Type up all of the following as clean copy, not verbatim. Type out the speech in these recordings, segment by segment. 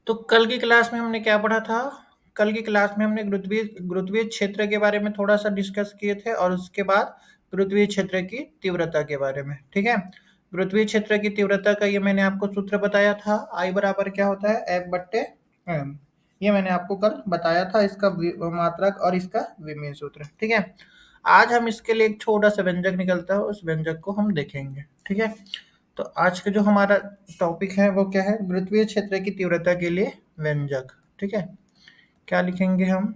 तो कल की क्लास में हमने क्या पढ़ा था? कल की क्लास में हमने गुरुत्वीय गुरुत्वीय क्षेत्र के बारे में थोड़ा-सा डिस्कस किए थे और उसके बाद गुरुत्वीय क्षेत्र की तीव्रता के बारे में, ठीक है? गुरुत्वीय क्षेत्र की तीव्रता का ये मैंने आपको सूत्र बताया था, I बराबर क्या होता है? F/m। ये मैंने आपको कल बताया था, इसका मात्रक और इसका विमीय सूत्र, ठीक है? आज हम इसके लिए एक छोटा-सा व्यंजक निकलता है, उस व्यंजक को हम देखेंगे, ठीक है? तो आज का जो हमारा टॉपिक है वो क्या है? गुरुत्वीय क्षेत्र की तीव्रता के लिए व्यंजक, ठीक है? क्या लिखेंगे हम?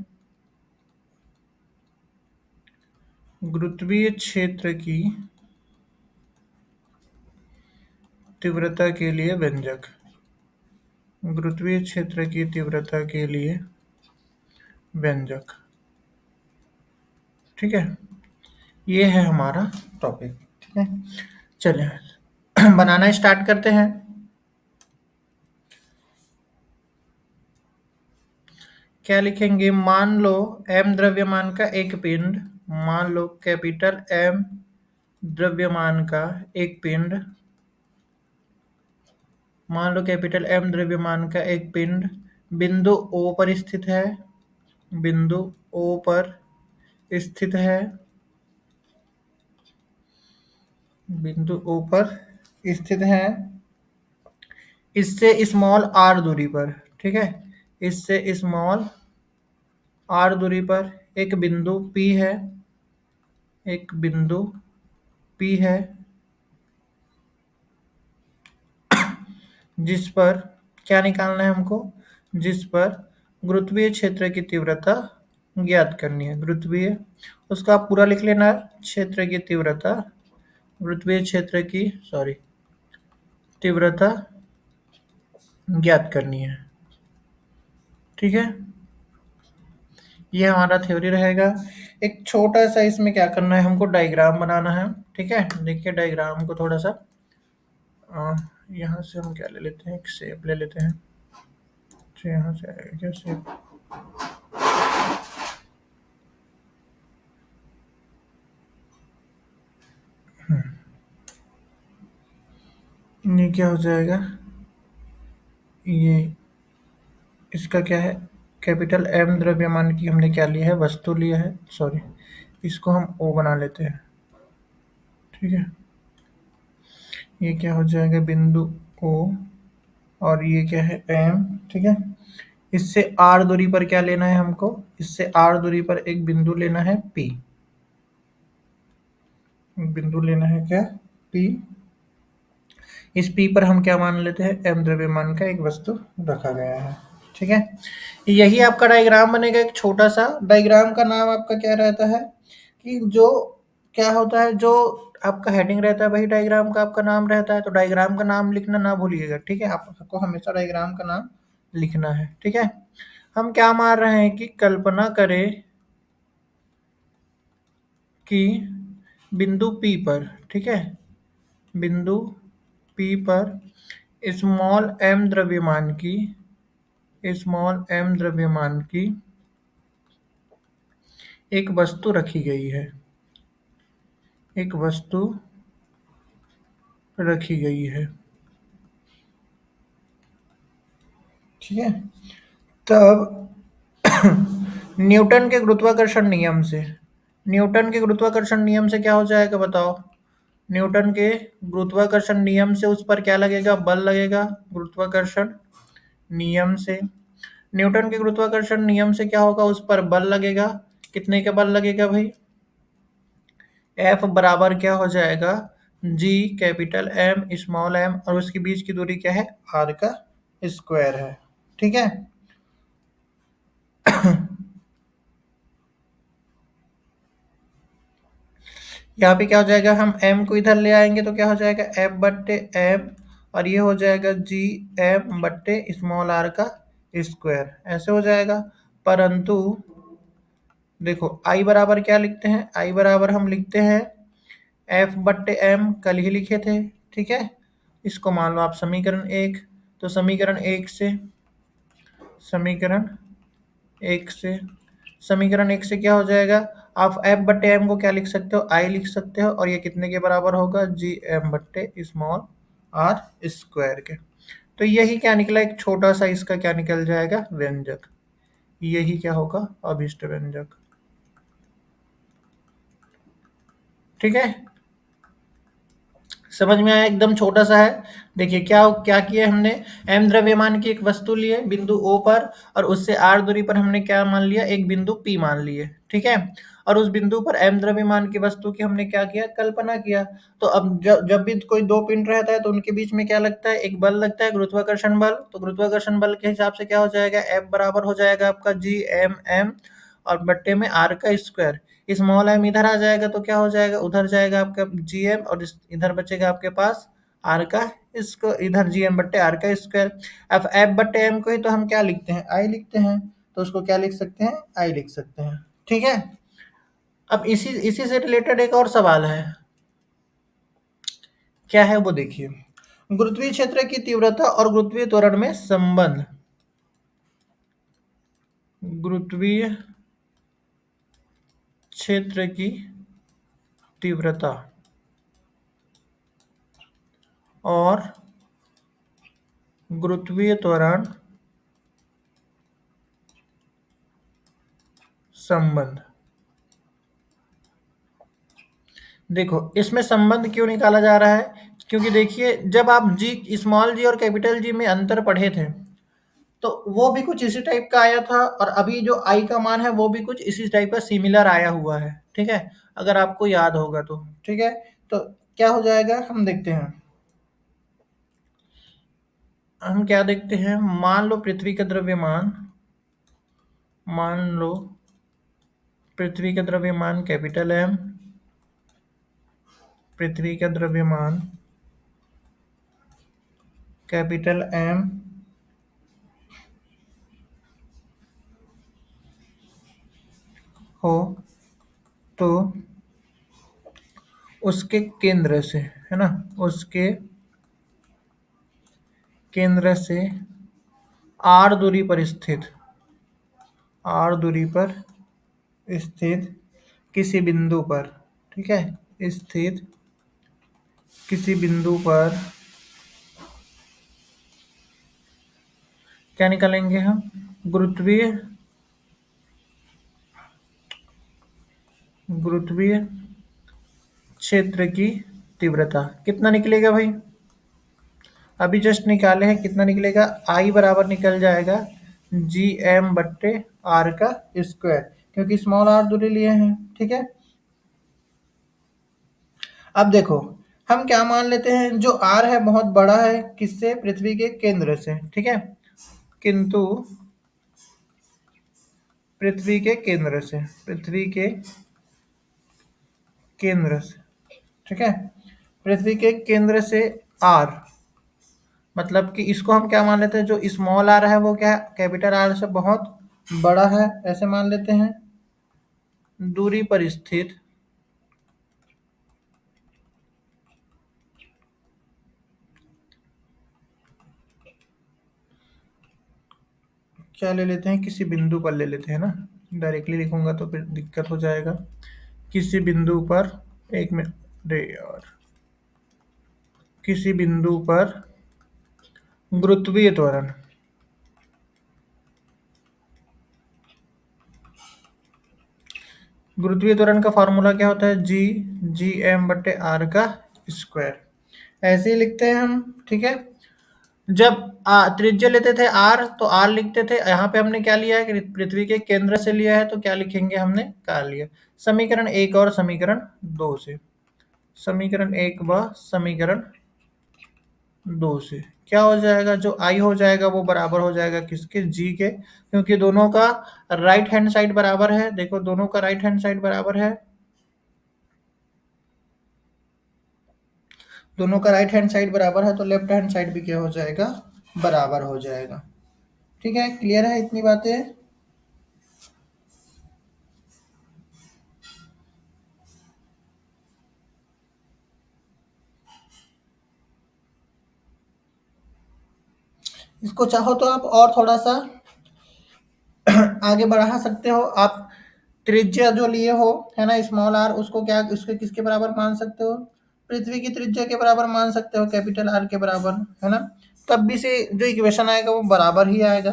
गुरुत्वीय क्षेत्र की तीव्रता के लिए व्यंजक। गुरुत्वीय क्षेत्र की तीव्रता के लिए व्यंजक, ठीक है? ये है हमारा टॉपिक, ठीक है? चलिए बनाना स्टार्ट करते हैं। क्या लिखेंगे? मान लो m द्रव्यमान का एक पिंड, मान लो कैपिटल M द्रव्यमान का एक पिंड, मान लो कैपिटल M द्रव्यमान का एक पिंड बिंदु O पर स्थित है, बिंदु O पर स्थित है, बिंदु O पर स्थित है, इससे स्मॉल r दूरी पर, ठीक है? इससे स्मॉल r दूरी पर एक बिंदु P है, एक बिंदु P है, जिस पर क्या निकालना है हमको? जिस पर गुरुत्वीय क्षेत्र की तीव्रता ज्ञात करनी है। गुरुत्वीय उसका पूरा लिख लेना है, क्षेत्र की तीव्रता, गुरुत्वीय क्षेत्र की तीव्रता ज्ञात करनी है, ठीक है? ये हमारा थ्योरी रहेगा। एक छोटा सा इसमें क्या करना है हमको? डायग्राम बनाना है, ठीक है? देखिए डायग्राम को थोड़ा सा यहाँ से हम क्या ले लेते हैं? एक शेप ले लेते हैं। अच्छा यहाँ से आएगा क्या शेप? ये क्या हो जाएगा? ये इसका क्या है? कैपिटल M द्रव्यमान की हमने क्या लिया है? वस्तु लिया है, इसको हम O बना लेते हैं, ठीक है? ये क्या हो जाएगा? बिंदु O और ये क्या है? M, ठीक है? इससे R दूरी पर क्या लेना है हमको? इससे R दूरी पर एक बिंदु लेना है P, बिंदु लेना है क्या? P। इस P पर हम क्या मान लेते हैं? M द्रव्यमान का एक वस्तु रखा गया है, ठीक है? यही आपका डायग्राम बनेगा। एक छोटा सा डायग्राम का नाम आपका क्या रहता है कि जो क्या होता है, जो आपका हेडिंग रहता है वही डायग्राम का आपका नाम रहता है। तो डायग्राम का नाम लिखना ना भूलिएगा, ठीक है? आपको हमेशा डायग्राम का नाम लिखना है, ठीक है? हम क्या मान रहे हैं कि कल्पना करें कि बिंदु P पर, ठीक है? बिंदु P पर स्मॉल m द्रव्यमान की एक वस्तु रखी गई है, एक वस्तु रखी गई है, ठीक है? तब न्यूटन के गुरुत्वाकर्षण नियम से, न्यूटन के गुरुत्वाकर्षण नियम से क्या हो जाएगा बताओ? न्यूटन के गुरुत्वाकर्षण नियम से उस पर क्या लगेगा? बल लगेगा। गुरुत्वाकर्षण नियम से, न्यूटन के गुरुत्वाकर्षण नियम से क्या होगा? उस पर बल लगेगा। कितने का बल लगेगा भाई? F बराबर क्या हो जाएगा? G capital M small m और उसके बीच की दूरी क्या है? R का स्क्वायर है, ठीक है? यहाँ पे क्या हो जाएगा? हम m को इधर ले आएंगे तो क्या हो जाएगा? F/m और ये हो जाएगा Gm/स्मॉल r का स्क्वायर, ऐसे हो जाएगा। परंतु देखो I बराबर क्या लिखते हैं? I बराबर हम लिखते हैं F/m, कल ही लिखे थे, ठीक है? इसको मान लो आप समीकरण 1, तो समीकरण 1 से समीकरण 1 से क्या हो जाएगा? आप F/m को क्या लिख सकते हो? I लिख सकते हो और ये कितने के बराबर होगा? Gm/स्मॉल r स्क्वायर के। तो यही क्या निकला, एक छोटा सा इसका क्या निकल जाएगा, व्यंजक। यही क्या होगा, अभिष्ट व्यंजक। ठीक है, समझ में आया, एकदम छोटा सा है। देखिए क्या क्या किया हमने, एम द्रव्यमान की एक वस्तु लिए बिंदु ओ पर, और उससे आर दूरी पर हमने क्या मान लिया, एक बिंदु पी मान लिए। ठीक है, और उस बिंदु पर एम द्रव्यमान की वस्तु की हमने क्या किया, कल्पना किया। तो अब जब भी कोई दो पिंड रहता है तो उनके बीच में क्या लगता है, एक बल लगता है, गुरुत्वाकर्षण बल। तो गुरुत्वाकर्षण बल के हिसाब से क्या हो जाएगा, एफ बराबर हो जाएगा आपका जी एम एम, और बट्टे में आर का स्क्वायर। स्मॉल एम इधर आ जाएगा तो क्या हो जाएगा, उधर जाएगा आपका जी एम, और इधर बचेगा आपके पास आर का, इसको इधर जी एम बट्टे आर का स्क्वायर। अब एफ बट्टे एम को ही तो हम क्या लिखते हैं, आई लिखते हैं, तो उसको क्या लिख सकते हैं, आई लिख सकते हैं। ठीक है, अब इसी इसी से रिलेटेड एक और सवाल है, क्या है वो देखिए, गुरुत्वीय क्षेत्र की तीव्रता और गुरुत्वीय त्वरण में संबंध। गुरुत्वीय क्षेत्र की तीव्रता और गुरुत्वीय त्वरण संबंध। देखो इसमें संबंध क्यों निकाला जा रहा है, क्योंकि देखिए जब आप जी, स्मॉल जी और कैपिटल जी में अंतर पढ़े थे तो वो भी कुछ इसी टाइप का आया था, और अभी जो आई का मान है वो भी कुछ इसी टाइप का सिमिलर आया हुआ है। ठीक है, अगर आपको याद होगा तो। ठीक है, तो क्या हो जाएगा हम देखते हैं, हम क्या देखते हैं, मान लो पृथ्वी का द्रव्यमान, मान लो पृथ्वी का द्रव्यमान कैपिटल एम, पृथ्वी का द्रव्यमान कैपिटल एम हो, तो उसके केंद्र से, है ना, उसके केंद्र से आर दूरी पर स्थित, आर दूरी पर स्थित किसी बिंदु पर, ठीक है, स्थित किसी बिंदु पर क्या निकालेंगे हम, गुरुत्वीय गुरुत्वीय क्षेत्र की तीव्रता कितना निकलेगा भाई, अभी जस्ट निकाले हैं, कितना निकलेगा, आई बराबर निकल जाएगा जी एम बट्टे आर का स्क्वायर, क्योंकि स्मॉल आर दूरी लिए हैं। ठीक है, अब देखो हम क्या मान लेते हैं, जो आर है बहुत बड़ा है, किससे, पृथ्वी के केंद्र से। ठीक है, किंतु पृथ्वी के केंद्र से, पृथ्वी के केंद्र से, ठीक है, पृथ्वी के केंद्र से आर, मतलब कि इसको हम क्या मान लेते हैं, जो स्मॉल आर है वो क्या है, कैपिटल आर से बहुत बड़ा है, ऐसे मान लेते हैं, दूरी पर स्थित, क्या ले लेते हैं, किसी बिंदु पर ले लेते हैं ना, डायरेक्टली लिखूंगा तो फिर दिक्कत हो जाएगा, किसी बिंदु पर, एक मिनट, अरे यार, किसी बिंदु पर गुरुत्वीय त्वरण, गुरुत्वीय त्वरण का फॉर्मूला क्या होता है, जी जी एम बट्टे आर का स्क्वायर, ऐसे ही लिखते हैं हम। ठीक है, जब त्रिज्या लेते थे आर तो आर लिखते थे, यहाँ पे हमने क्या लिया है कि पृथ्वी के केंद्र से लिया है, तो क्या लिखेंगे, हमने क्या लिया, समीकरण एक और समीकरण दो से, समीकरण एक व समीकरण दो से क्या हो जाएगा, जो आई हो जाएगा वो बराबर हो जाएगा किसके, जी के, क्योंकि दोनों का राइट हैंड साइड बराबर है, देखो दोनों का राइट हैंड साइड बराबर है, दोनों का राइट हैंड साइड बराबर है, तो लेफ्ट हैंड साइड भी क्या हो जाएगा, बराबर हो जाएगा। ठीक है, क्लियर है इतनी बातें। इसको चाहो तो आप और थोड़ा सा आगे बढ़ा सकते हो आप, त्रिज्या जो लिए हो है ना, स्मॉल आर, उसको क्या, उसके किसके बराबर मान सकते हो, पृथ्वी की त्रिज्या के बराबर मान सकते हो, कैपिटल आर के बराबर, है ना, तब भी से जो इक्वेशन आएगा वो बराबर ही आएगा।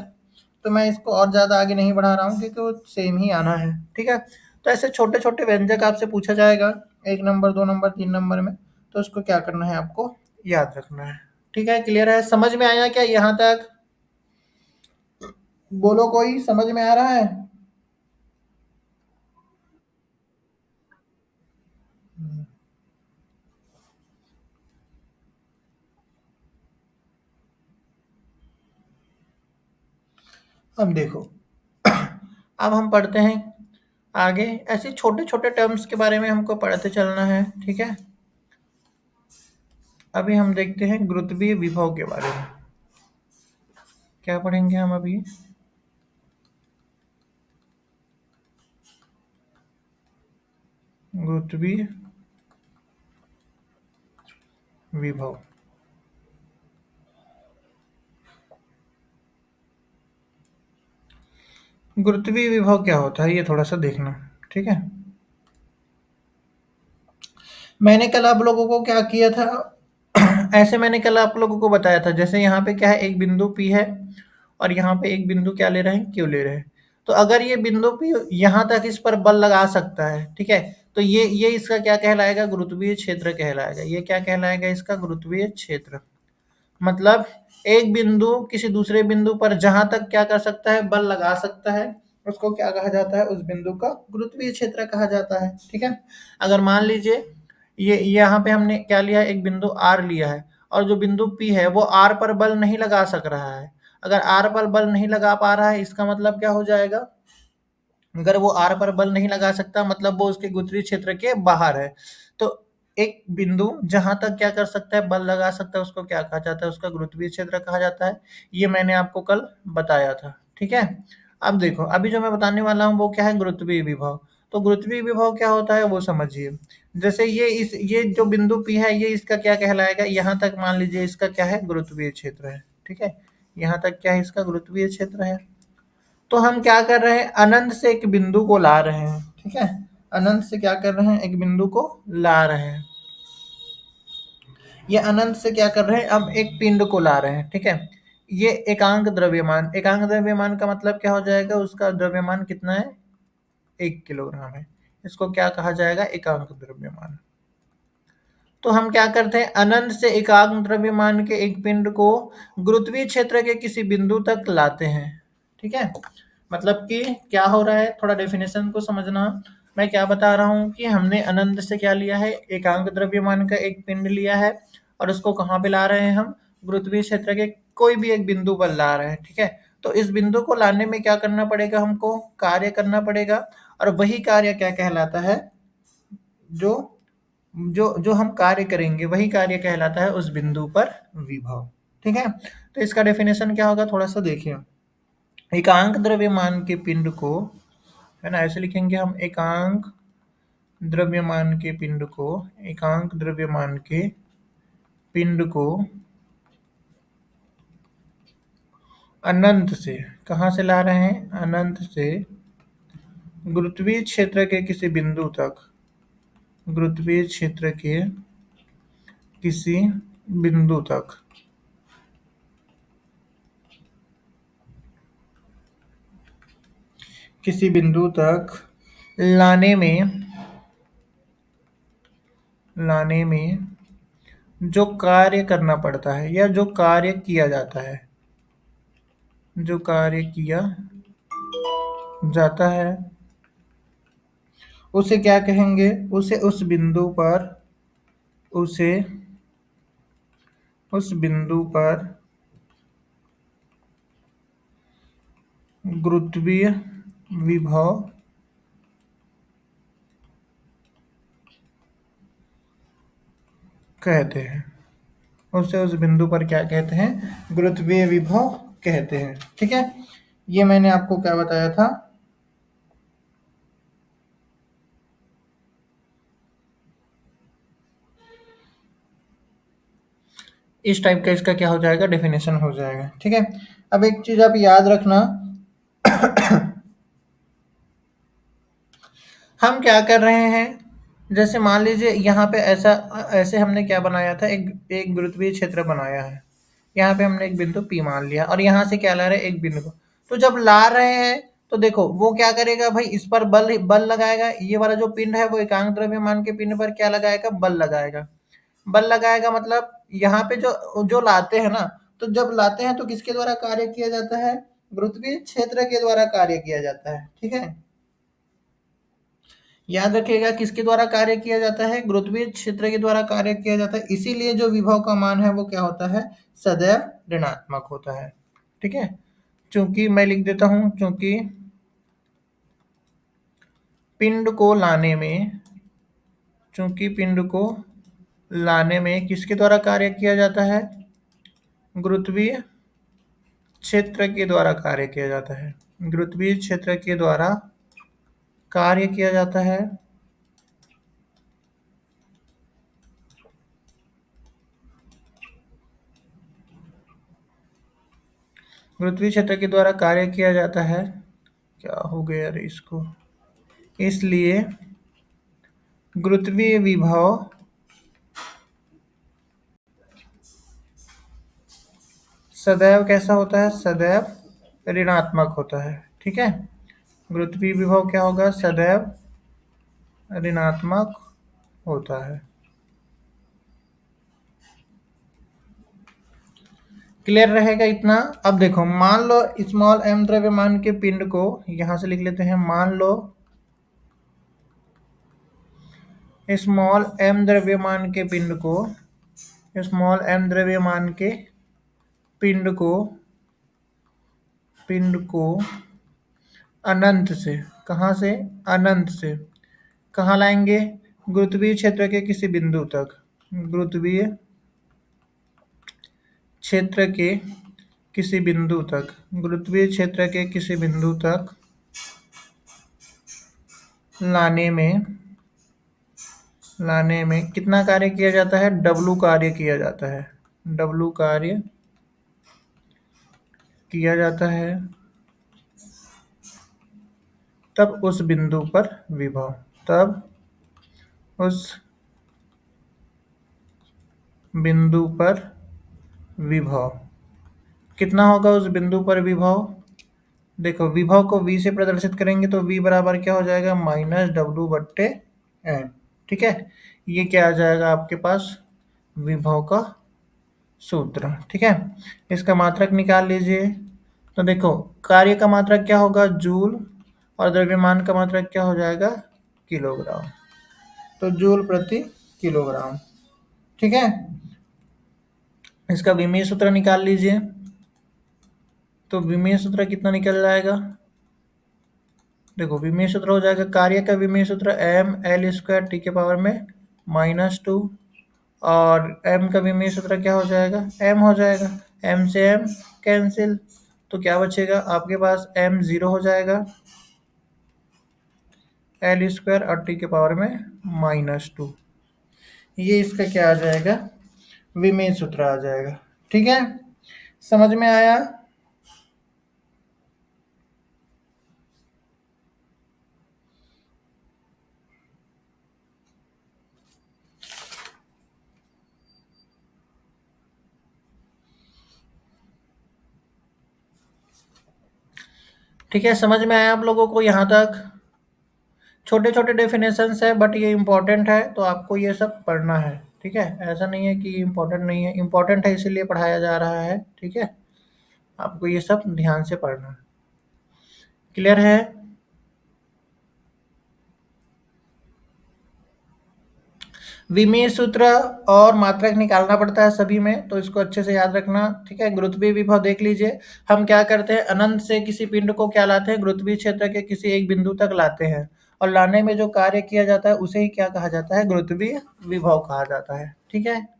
तो मैं इसको और ज़्यादा आगे नहीं बढ़ा रहा हूँ क्योंकि वो सेम ही आना है, ठीक है। तो ऐसे छोटे छोटे व्यंजक आपसे पूछा जाएगा 1 नंबर 2 नंबर 3 नंबर में, तो उसको क्या करना है, आपको याद रखना है। ठीक है, क्लियर है, समझ में आया क्या यहाँ तक? बोलो, कोई समझ में आ रहा है? अब देखो, अब हम पढ़ते हैं आगे। ऐसे छोटे छोटे टर्म्स के बारे में हमको पढ़ते चलना है, ठीक है। अभी हम देखते हैं गुरुत्वीय विभव के बारे में। क्या पढ़ेंगे हम अभी? गुरुत्वीय विभव। गुरुत्वीय विभव क्या होता है ये थोड़ा सा देखना, ठीक है। मैंने कल आप लोगों को क्या किया था, ऐसे मैंने कल आप लोगों को बताया था, जैसे यहाँ पे क्या है, एक बिंदु P है और यहाँ पे एक बिंदु क्या ले रहे हैं, Q ले रहे हैं। तो अगर ये बिंदु P यहाँ तक इस पर बल लगा सकता है, ठीक है, तो ये इसका क्या कहलाएगा, गुरुत्वीय क्षेत्र कहलाएगा। ये क्या कहलाएगा, इसका गुरुत्वीय क्षेत्र। मतलब एक बिंदु किसी दूसरे बिंदु पर जहां तक क्या कर सकता है, बल लगा सकता है, उसको क्या कहा जाता है, उस बिंदु का गुरुत्वीय क्षेत्र कहा जाता है, ठीक है। अगर मान लीजिए ये यहाँ पे हमने क्या लिया है, एक बिंदु आर लिया है और जो बिंदु पी है वो आर पर बल नहीं लगा सक रहा है। अगर आर पर बल नहीं लगा पा रहा है, इसका मतलब क्या हो जाएगा, अगर वो आर पर बल नहीं लगा सकता मतलब वो उसके गुरुत्वीय क्षेत्र के बाहर है। तो एक बिंदु जहां तक क्या कर सकता है, बल लगा सकता है, उसको क्या कहा जाता है, उसका गुरुत्वीय क्षेत्र कहा जाता है। ये मैंने आपको कल बताया था, ठीक है। अब देखो, अभी जो मैं बताने वाला हूँ वो क्या है, गुरुत्वीय विभव। तो गुरुत्वीय विभव क्या होता है वो समझिए। जैसे ये जो बिंदु पी है, ये इसका क्या कहलाएगा, यहाँ तक मान लीजिए इसका क्या है, गुरुत्वीय क्षेत्र है, ठीक है। यहाँ तक क्या है, इसका गुरुत्वीय क्षेत्र है। तो हम क्या कर रहे हैं, अनंत से एक बिंदु को ला रहे हैं, ठीक है। अनंत से क्या कर रहे हैं, एक बिंदु को ला रहे हैं। ये अनंत से क्या कर रहे हैं, अब एक पिंड को ला रहे हैं, ठीक है। ये एकांक द्रव्यमान, एकांक द्रव्यमान का मतलब क्या हो जाएगा, उसका द्रव्यमान कितना है, 1 किलोग्राम है। इसको क्या कहा जाएगा, एकांक द्रव्यमान। तो हम क्या करते हैं, अनंत से एकांक द्रव्यमान के एक पिंड को गुरुत्वीय क्षेत्र के किसी बिंदु तक लाते हैं, ठीक है। मतलब कि क्या हो रहा है, थोड़ा डेफिनेशन को समझना। मैं क्या बता रहा हूँ कि हमने अनंत से क्या लिया है, एकांक द्रव्यमान का एक पिंड लिया है और उसको कहाँ पे ला रहे हैं हम, गुरुत्वीय क्षेत्र के कोई भी एक बिंदु पर ला रहे हैं, ठीक है। तो इस बिंदु को लाने में क्या करना पड़ेगा, हमको कार्य करना पड़ेगा। और वही कार्य क्या कहलाता है, जो जो जो हम कार्य करेंगे वही कार्य कहलाता है उस बिंदु पर विभव, ठीक है। तो इसका डेफिनेशन क्या होगा, थोड़ा सा देखिए। एकांक द्रव्यमान के पिंड को, है ना, ऐसे लिखेंगे हम, एकांक द्रव्यमान के पिंड को, एकांक द्रव्यमान के पिंड को अनंत से, कहाँ से ला रहे हैं, अनंत से गुरुत्वीय क्षेत्र के किसी बिंदु तक, गुरुत्वीय क्षेत्र के किसी बिंदु तक, किसी बिंदु तक लाने में, लाने में जो कार्य करना पड़ता है या जो कार्य किया जाता है, जो कार्य किया जाता है उसे क्या कहेंगे, उसे उस बिंदु पर, उसे उस बिंदु पर गुरुत्वीय विभव कहते हैं। उसे उस बिंदु पर क्या कहते हैं, गुरुत्वीय विभव कहते हैं, ठीक है। ये मैंने आपको क्या बताया था, इस टाइप का इसका क्या हो जाएगा, डेफिनेशन हो जाएगा, ठीक है। अब एक चीज आप याद रखना, हम क्या कर रहे हैं, जैसे मान लीजिए यहाँ पे ऐसा, ऐसे हमने क्या बनाया था, एक एक गुरुत्वीय क्षेत्र बनाया है, यहाँ पे हमने एक बिंदु P मान लिया और यहाँ से क्या ला रहे हैं, एक बिंदु को। तो जब ला रहे हैं तो देखो वो क्या करेगा भाई, इस पर बल लगाएगा। ये वाला जो पिंड है वो एकांक द्रव्यमान के पिंड पर क्या लगाएगा, बल लगाएगा। बल लगाएगा मतलब यहाँ पे जो जो लाते हैं ना, तो जब लाते हैं तो किसके द्वारा कार्य किया जाता है, गुरुत्वीय क्षेत्र के द्वारा कार्य किया जाता है। ठीक है, याद रखिएगा किसके द्वारा कार्य किया जाता है, गुरुत्वीय क्षेत्र के द्वारा कार्य किया जाता है। इसीलिए जो विभव का मान है वो क्या होता है, सदैव ऋणात्मक होता है। ठीक है, चूंकि मैं लिख देता हूं, चूंकि पिंड को लाने में, चूंकि पिंड को लाने में किसके द्वारा कार्य किया जाता है, गुरुत्वीय क्षेत्र के द्वारा कार्य किया जाता है। गुरुत्वीय क्षेत्र के द्वारा कार्य किया जाता है। गुरुत्वीय क्षेत्र के द्वारा कार्य किया जाता है। क्या हो गया रे इसको, इसलिए गुरुत्वीय विभव सदैव कैसा होता है, सदैव ऋणात्मक होता है। ठीक है, गुरुत्वीय विभव क्या होगा, सदैव ऋणात्मक होता है। क्लियर रहेगा इतना। अब देखो, मान लो स्मॉल m द्रव्यमान के पिंड को, यहां से लिख लेते हैं, मान लो स्मॉल m द्रव्यमान के पिंड को, स्मॉल m द्रव्यमान के पिंड को अनंत से, कहां से, अनंत से कहां लाएंगे, गुरुत्वीय क्षेत्र के किसी बिंदु तक, गुरुत्वीय क्षेत्र के किसी बिंदु तक, गुरुत्वीय क्षेत्र के किसी बिंदु तक लाने में कितना कार्य किया जाता है, W कार्य किया जाता है। W कार्य किया जाता है। तब उस बिंदु पर विभव, तब उस बिंदु पर विभव कितना होगा, उस बिंदु पर विभव, देखो विभव को V से प्रदर्शित करेंगे तो V बराबर क्या हो जाएगा, -W/n। ठीक है, ये क्या आ जाएगा आपके पास, विभव का सूत्र। ठीक है, इसका मात्रक निकाल लीजिए। तो देखो कार्य का मात्रक क्या होगा, जूल, और द्रव्यमान का मात्रक क्या हो जाएगा, किलोग्राम। तो जूल प्रति किलोग्राम। ठीक है, इसका विमीय सूत्र निकाल लीजिए। तो विमीय सूत्र कितना निकल जाएगा, देखो विमीय सूत्र हो जाएगा, कार्य का विमीय सूत्र ml² t के पावर में -2, और m का विमीय सूत्र क्या हो जाएगा, m हो जाएगा, m से m कैंसिल, तो क्या बचेगा आपके पास, m 0 हो जाएगा, l² और t के पावर में -2। ये इसका क्या आ जाएगा, विमीय सूत्र आ जाएगा। ठीक है, समझ में आया। ठीक है, समझ में आया आप लोगों को यहाँ तक। छोटे छोटे डेफिनेशंस है बट ये इम्पोर्टेंट है, तो आपको ये सब पढ़ना है। ठीक है, ऐसा नहीं है कि इम्पोर्टेंट नहीं है, इम्पोर्टेंट है इसीलिए पढ़ाया जा रहा है। ठीक है, आपको ये सब ध्यान से पढ़ना है। क्लियर है। विमीय सूत्र और मात्रक निकालना पड़ता है सभी में, तो इसको अच्छे से याद रखना। ठीक है, गुरुत्वीय विभव देख लीजिए, हम क्या करते हैं, अनंत से किसी पिंड को क्या लाते हैं, गुरुत्वीय क्षेत्र के किसी एक बिंदु तक लाते हैं, और लाने में जो कार्य किया जाता है उसे ही क्या कहा जाता है, गुरुत्वीय विभव कहा जाता है। ठीक है।